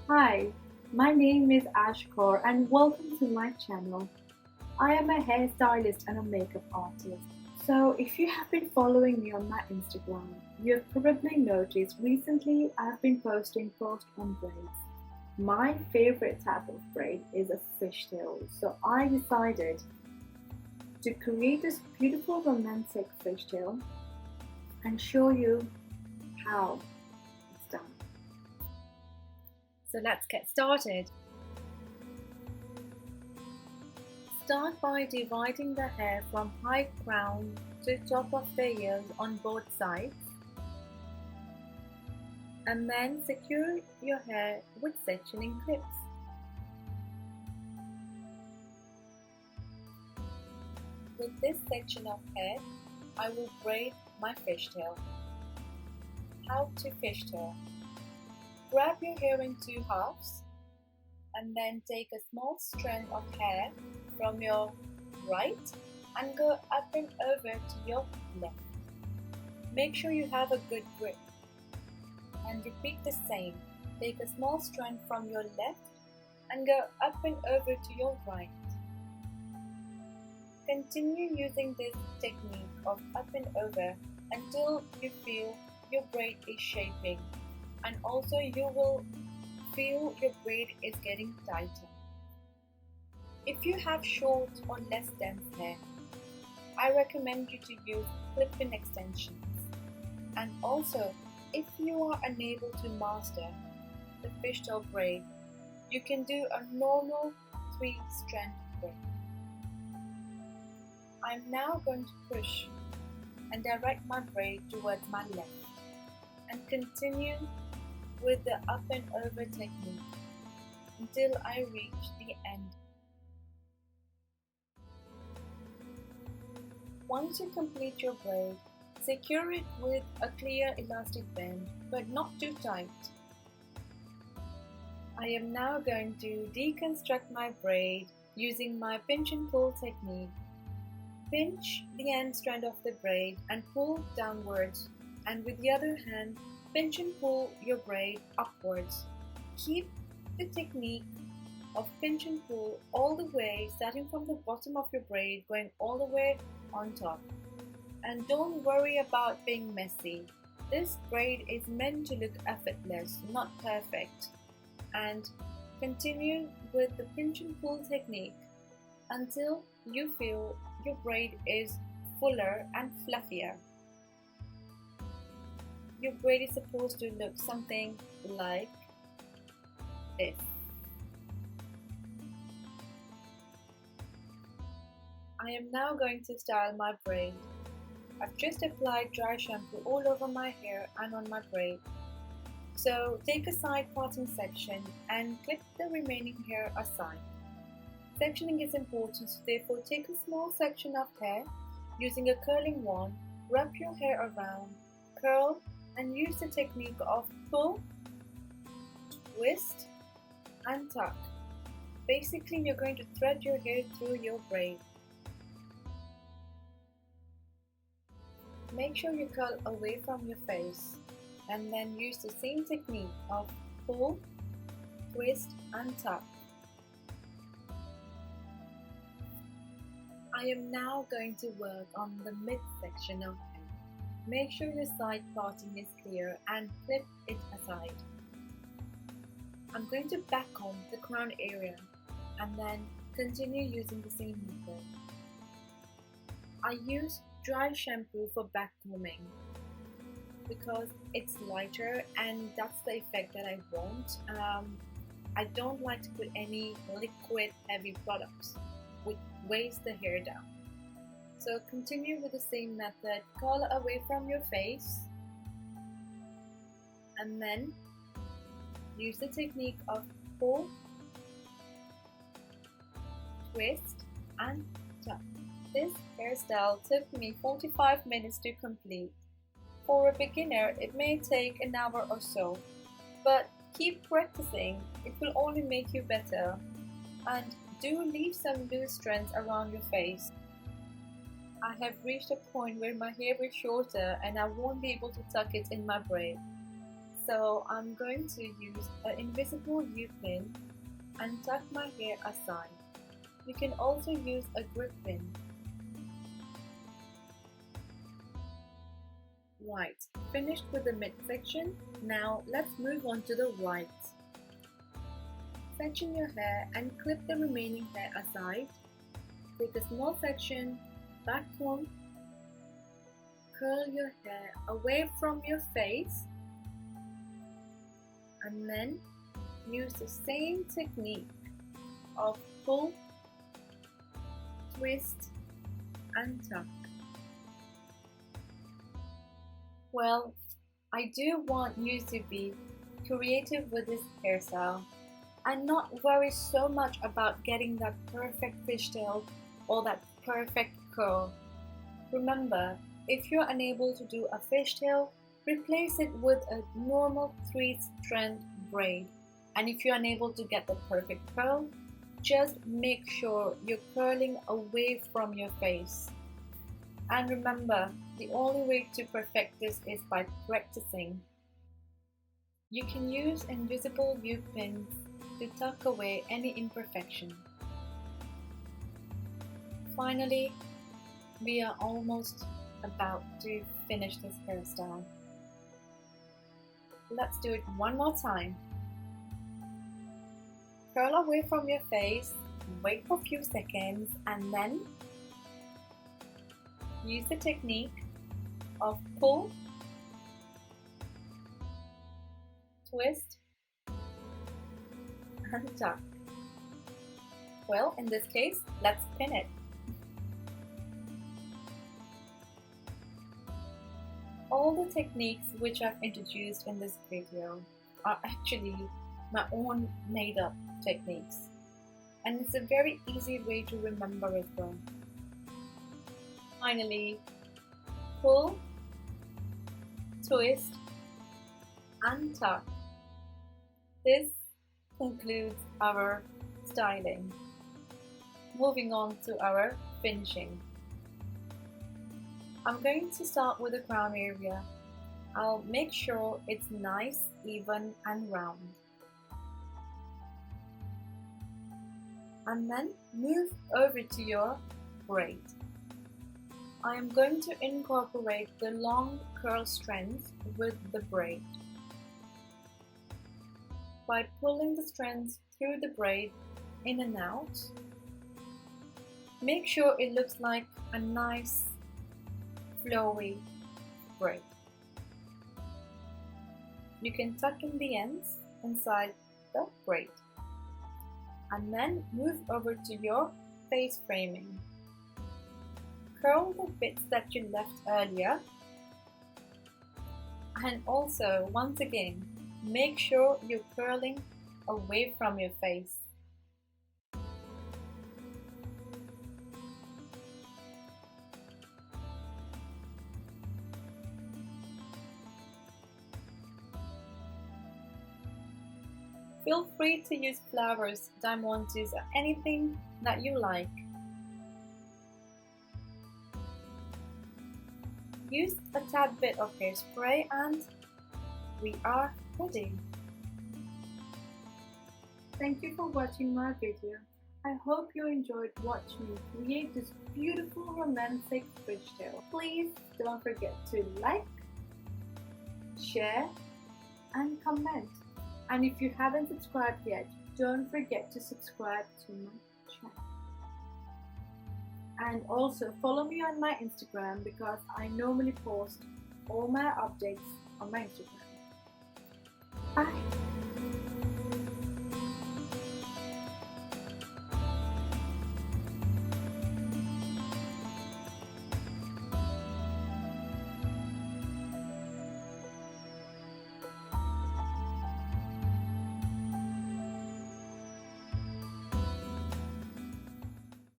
Hi, my name is Ashkar and welcome to my channel. I am a hairstylist and a makeup artist. So if you have been following me on my Instagram, you have probably noticed recently I've been posting posts on braids. My favorite type of braid is a fishtail, so I decided to create this beautiful romantic fishtail and show you how it's done. So let's get started. Start by dividing the hair from high crown to top of the ears on both sides, and then secure your hair with sectioning clips. With this section of hair, I will braid my fishtail. How to fishtail? Grab your hair in two halves and then take a small strand of hair from your right and go up and over to your left. Make sure you have a good grip and repeat the same. Take a small strand from your left and go up and over to your right. Continue using this technique of up and over until you feel your braid is shaping, and also you will feel your braid is getting tighter. If you have short or less dense hair, I recommend you to use clip-in extensions. And also, if you are unable to master the fishtail braid, you can do a normal 3-strand braid. I'm now going to push and direct my braid towards my left and continue with the up and over technique until I reach the end. Once you complete your braid, secure it with a clear elastic band, but not too tight. I am now going to deconstruct my braid using my pinch and pull technique. Pinch the end strand of the braid and pull downwards, and with the other hand, pinch and pull your braid upwards. Keep the technique of pinch and pull all the way, starting from the bottom of your braid, going all the way on top. And don't worry about being messy. This braid is meant to look effortless, not perfect. And continue with the pinch and pull technique until you feel your braid is fuller and fluffier. Your braid is supposed to look something like this. I am now going to style my braid. I've just applied dry shampoo all over my hair and on my braid. So take a side parting section and clip the remaining hair aside. Sectioning is important, so therefore take a small section of hair using a curling wand, wrap your hair around, curl, and use the technique of pull, twist, and tuck. Basically, you're going to thread your hair through your braid. Make sure you curl away from your face and then use the same technique of pull, twist, and tuck. I am now going to work on the mid-section of hair. Make sure your side parting is clear and clip it aside. I'm going to backcomb the crown area and then continue using the same method. I use dry shampoo for backcombing because it's lighter and that's the effect that I want. I don't like to put any liquid heavy products which weighs the hair down. So continue with the same method, curl away from your face and then use the technique of pull, twist, and tuck. This hairstyle took me 45 minutes to complete. For a beginner, it may take an hour or so, but keep practicing, it will only make you better. And do leave some loose strands around your face. I have reached a point where my hair is shorter and I won't be able to tuck it in my braid. So I'm going to use an invisible U-pin and tuck my hair aside. You can also use a grip pin. Right, finished with the midsection. Now let's move on to the right. Section your hair and clip the remaining hair aside. Take a small section, back comb, curl your hair away from your face, and then use the same technique of pull, twist and tuck. Well, I do want you to be creative with this hairstyle and not worry so much about getting that perfect fishtail or that perfect curl. Remember, if you're unable to do a fishtail, replace it with a normal 3-strand braid. And if you're unable to get the perfect curl, just make sure you're curling away from your face. And remember, the only way to perfect this is by practicing. You can use invisible U-pins to tuck away any imperfection. Finally, we are almost about to finish this hairstyle. Let's do it one more time. Curl away from your face, wait for a few seconds, and then use the technique of pull, twist, and tuck. Well, in this case, let's pin it. All the techniques which I've introduced in this video are actually my own made up techniques, and it's a very easy way to remember as well. Finally, pull, twist and tuck. This concludes our styling. Moving on to our finishing. I'm going to start with the crown area. I'll make sure it's nice, even and round. And then move over to your braid. I am going to incorporate the long curl strands with the braid. By pulling the strands through the braid in and out, make sure it looks like a nice flowy braid. You can tuck in the ends inside the braid and then move over to your face framing. Curl the bits that you left earlier, and also once again make sure you're curling away from your face. Feel free to use flowers, diamantes, or anything that you like. Use a tad bit of hairspray and we are ready. Thank you for watching my video. I hope you enjoyed watching me create this beautiful romantic fishtail. Please don't forget to like, share and comment. And if you haven't subscribed yet, don't forget to subscribe to my channel. And also follow me on my Instagram because I normally post all my updates on my Instagram. Bye!